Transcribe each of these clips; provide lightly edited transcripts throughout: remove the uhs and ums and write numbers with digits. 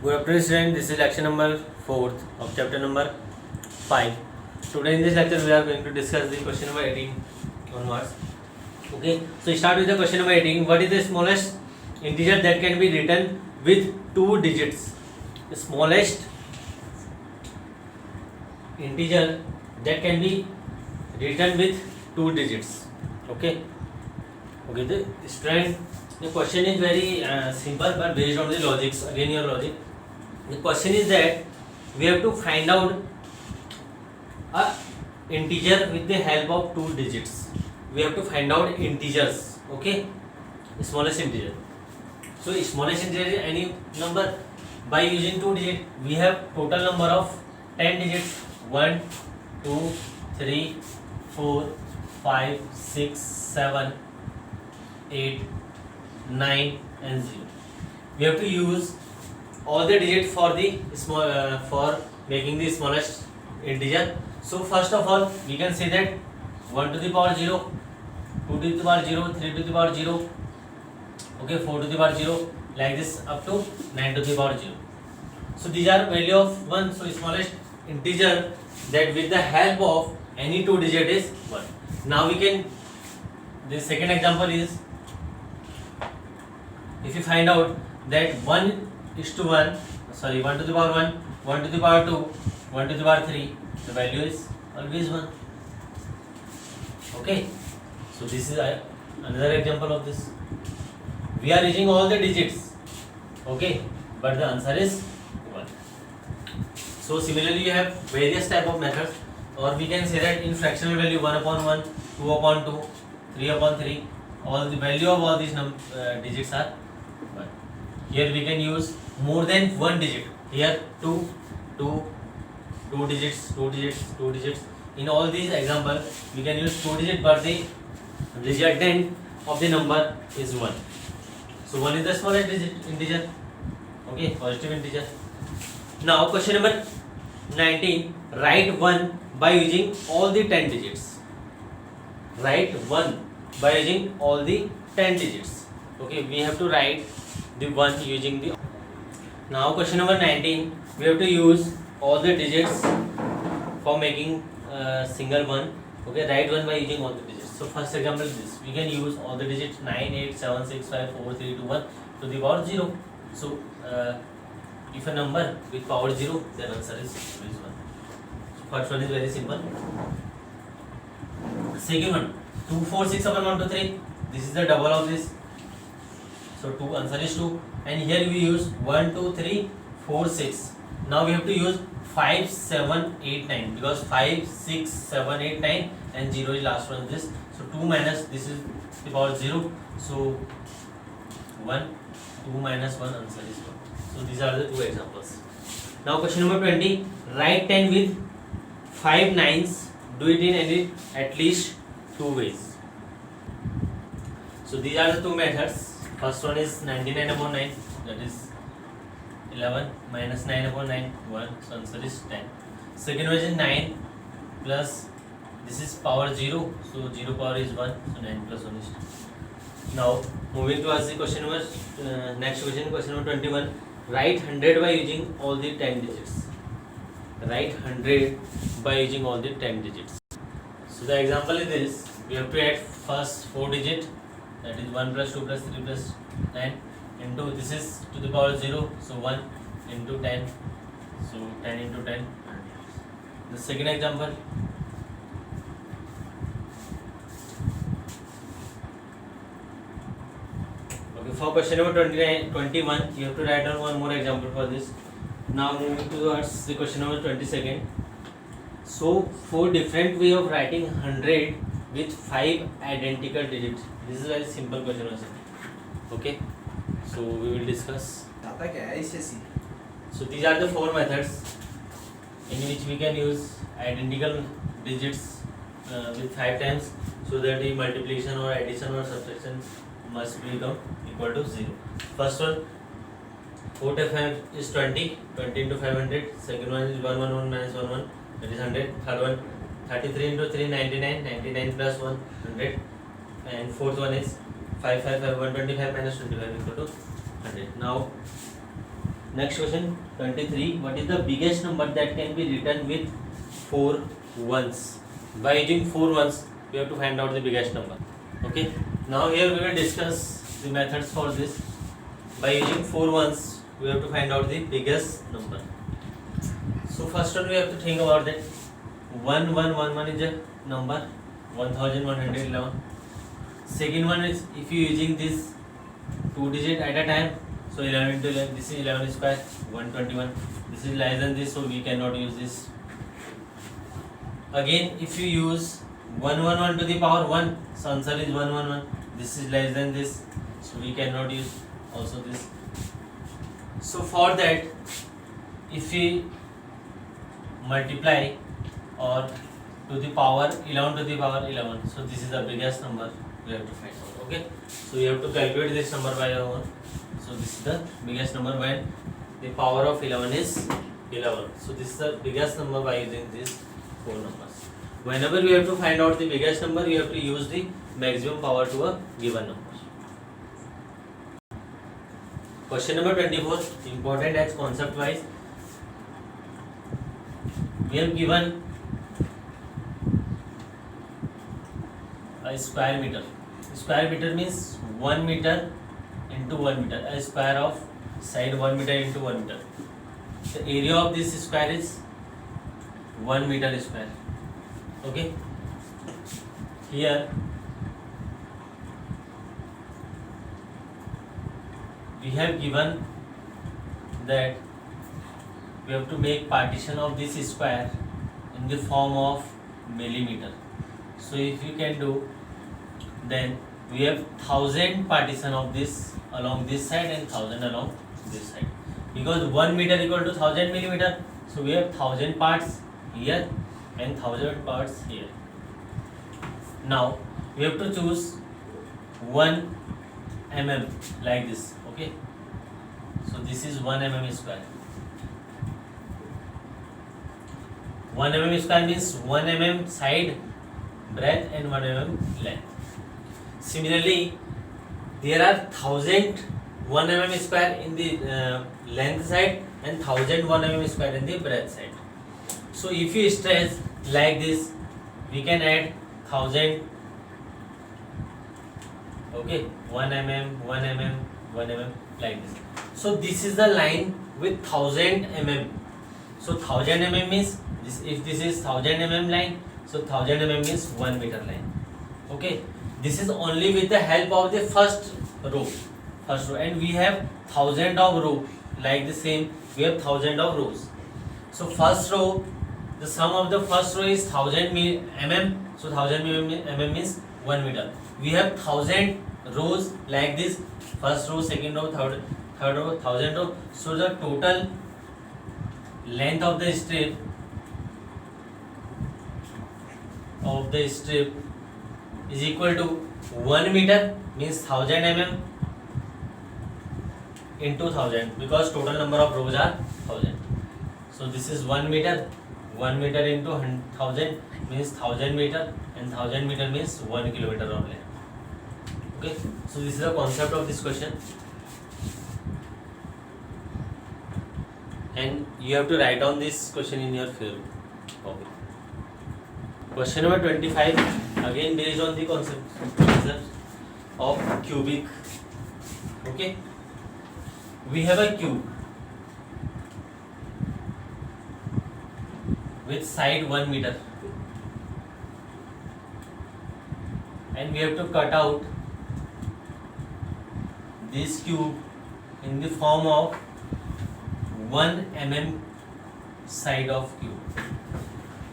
Good afternoon, students. This is lecture number 4 of chapter number 5. Today in this lecture we are going to discuss the question number 18 onwards. Okay, so start with the question number 18. What is the smallest integer that can be written with 2 digits? The smallest integer that can be written with 2 digits. Okay, the student, the question is very simple, but based on the logics, again your logic. The question is that we have to find out a integer with the help of 2 digits. We have to find out integers. Okay, smallest integer. So smallest integer is any number. By using 2 digits, we have total number of 10 digits. 1, 2, 3, 4, 5, 6, 7, 8, 9 and 0. We have to use all the digits for the small for making the smallest integer. So first of all, we can say that 1 to the power 0, 2 to the power 0, 3 to the power 0, okay, 4 to the power 0, like this up to 9 to the power 0. So these are value of 1. So smallest integer that with the help of any 2 digit is 1. Now we can, the second example is, if you find out that 1 is to 1, sorry, 1 to the power 1, 1 to the power 2, 1 to the power 3, the value is always 1. Okay, so this is another example of this. We are using all the digits, okay, but the answer is 1. So similarly you have various type of methods, or we can say that in fractional value 1 upon 1, 2 upon 2, 3 upon 3, all the value of all these digits are 1. Here we can use more than one digit. Here 2 digits, 2 digits, 2 digits. In all these examples, we can use 2 digits, but the resultant of the number is 1. So 1 is the smallest integer. Okay, positive integer. Now question number 19. Write 1 by using all the 10 digits. Write 1 by using all the 10 digits. Okay, we have to write the 1 using the. Now question number 19, we have to use all the digits for making single one. Okay, write 1 by using all the digits. So first example is this. We can use all the digits 9, 8, 7, 6, 5, 4, 3, 2, 1 to the power 0. So if a number with power 0, then answer is 1. So first one is very simple. Second one, 2, 4, 6 upon 1, 2, 3. This is the double of this. So 2, answer is 2. And here we use 1, 2, 3, 4, 6. Now we have to use 5, 7, 8, 9, because 5, 6, 7, 8, 9 and 0 is last one this. So 2 minus this is the power 0. So 1, 2 minus 1, answer is 1. So these are the two examples. Now question number 20. Write 10 with 5 9s. Do it in at least 2 ways. So these are the two methods. First one is 99 upon 9, that is 11, minus 9 upon 9, 1, so answer is 10. Second one is 9 plus, this is power 0, so 0 power is 1, so 9 plus 1 is 10. Now moving to ask the question number, next question number 21. Write 100 by using all the 10 digits. Write 100 by using all the 10 digits. So the example is this. We have to add first 4 digit, that is 1 plus 2 plus 3 plus 9 into, this is to the power 0, so 1 into 10, so 10 into 10. The second example, okay, for question number 21, you have to write down one more example for this. Now moving towards the question number 22nd. So 4 different way of writing 100 with 5 identical digits. This is a very simple question also. Okay, so we will discuss. So these are the 4 methods in which we can use identical digits with 5 times, so that the multiplication or addition or subtraction must become equal to 0. First one, 4 to 5 is 20, 20 into 500. Second one is 1, 1, 1 minus 1, 1, that is 100. Third one, 33 into 3, 99, 99 plus 1, 100. And fourth one is 5, 5, 5, 125 minus 25 equal to 100. Now Next question 23. What is the biggest number that can be written with 4 ones? By using 4 ones, we have to find out the biggest number. Okay. Now here we will discuss the methods for this. By using 4 ones, we have to find out the biggest number. So first one we have to think about that. 1111 is a number 1111. Second one is if you using this 2 digit at a time. So 11 into 11, this is 11 square, 121. This is less than this, so we cannot use this. Again, if you use 111 to the power 1, so answer is 111. This is less than this, so we cannot use also this. So for that, if we multiply or to the power 11 to the power 11, so this is the biggest number we have to find out. Okay, so we have to calculate this number by our own. So this is the biggest number when the power of 11 is 11. So this is the biggest number by using these 4 numbers. Whenever we have to find out the biggest number, you have to use the maximum power to a given number. Question number 24, important as concept wise. We have given a square meter. Square meter means 1 meter into 1 meter, a square of side 1 meter into 1 meter. The area of this square is 1 meter square. Okay, here we have given that we have to make partition of this square in the form of millimeter. So if you can do, then we have 1000 partition of this along this side and 1000 along this side, because 1 meter equal to 1000 millimeter. So we have 1000 parts here and 1000 parts here. Now we have to choose 1 mm like this. Okay, so this is 1 mm square. 1 mm square means 1 mm side breadth and 1 mm length. Similarly, there are 1000 1 mm square in the length side and 1000 1 mm square in the breadth side. So if you stretch like this, we can add 1000. Okay, 1 mm, 1 mm, 1 mm like this. So this is the line with 1000 mm. So 1000 mm means this, if this is 1000 mm line, so 1000 mm means 1 meter line. Okay, this is only with the help of the first row, and we have 1000 of row like the same. We have 1000 of rows. So first row, the sum of the first row is 1000 mm. So 1000 mm means 1 meter. We have 1000 rows like this. First row, second row, third row, 1000 row. So the total length of the strip is equal to 1 meter means 1000 mm into 1000, because total number of rows are 1000. So this is 1 meter. 1 meter into 1000 means 1000 meter, and 1000 meter means 1 kilometer of length. Okay, so this is the concept of this question, and you have to write down this question in your field. Okay. Question number 25, again based on the concept of cubic. Okay, we have a cube with side 1 meter, and we have to cut out this cube in the form of 1 mm side of cube.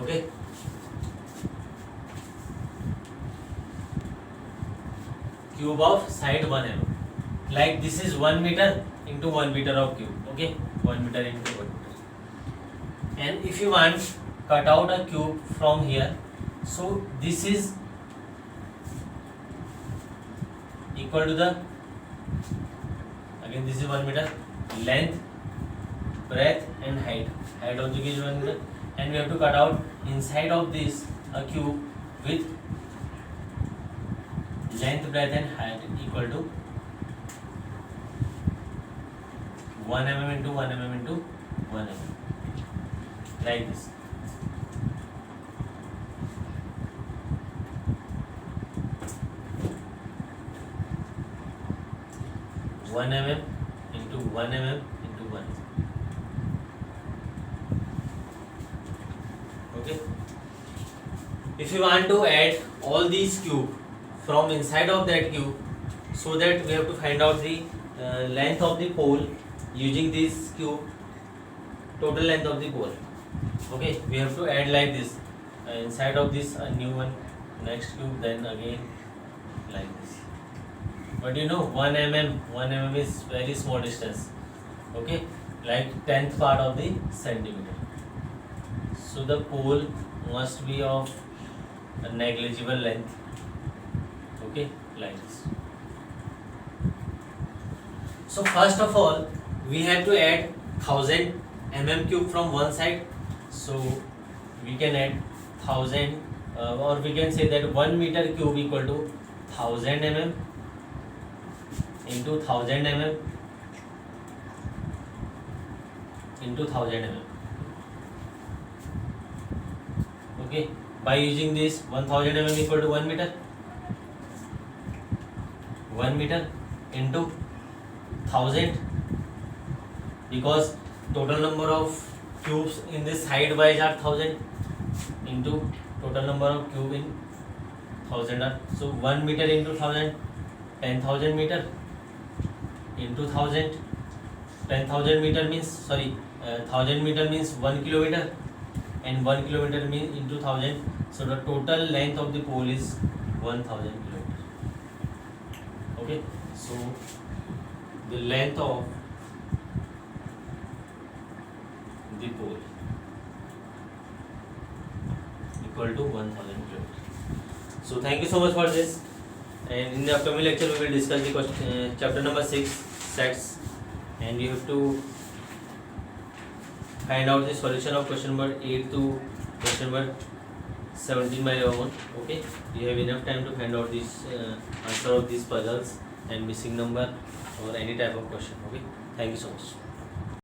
Okay, cube of side 1 mm, like this is 1 meter into 1 meter of cube. Okay, 1 meter into 1 meter. And if you want cut out a cube from here, so this is equal to the, again this is 1 meter, length, breadth and height. Height of the cube is 1 meter, and we have to cut out inside of this a cube with length, breadth and height equal to 1 mm into 1 mm into 1 mm, like this. One mm into 1 mm into 1. Okay. If you want to add all these cube from inside of that cube, so that we have to find out the length of the pole using this cube, total length of the pole. Okay, we have to add like this, inside of this a new one, next cube, then again like this. But you know 1 mm is very small distance. Okay, like 10th part of the centimeter. So the pole must be of a negligible length. Okay, like this. So first of all, we have to add 1000 mm cube from one side. So we can add 1000, or we can say that 1 meter cube equal to 1000 mm into 1000 mm into 1000 mm. Okay, by using this 1000 mm equal to 1 meter. 1 meter into 1000, because total number of cubes in this side wise are 1000 into total number of cube in 1000 are, so 1 meter into 1000, 10,000 meter into 1000. 10,000 meter means 1000 meter means 1 kilometer, and 1 kilometer means into 1000. So the total length of the pole is 1000 kilometers. Okay, so the length of the pole equal to 1000 kilometers. So thank you so much for this, and in the upcoming lecture we will discuss the question, chapter number 6, sets, and you have to find out the solution of question number 8 to question number 17 by your own. Okay, you have enough time to find out this answer of these puzzles and missing number or any type of question. Okay, thank you so much.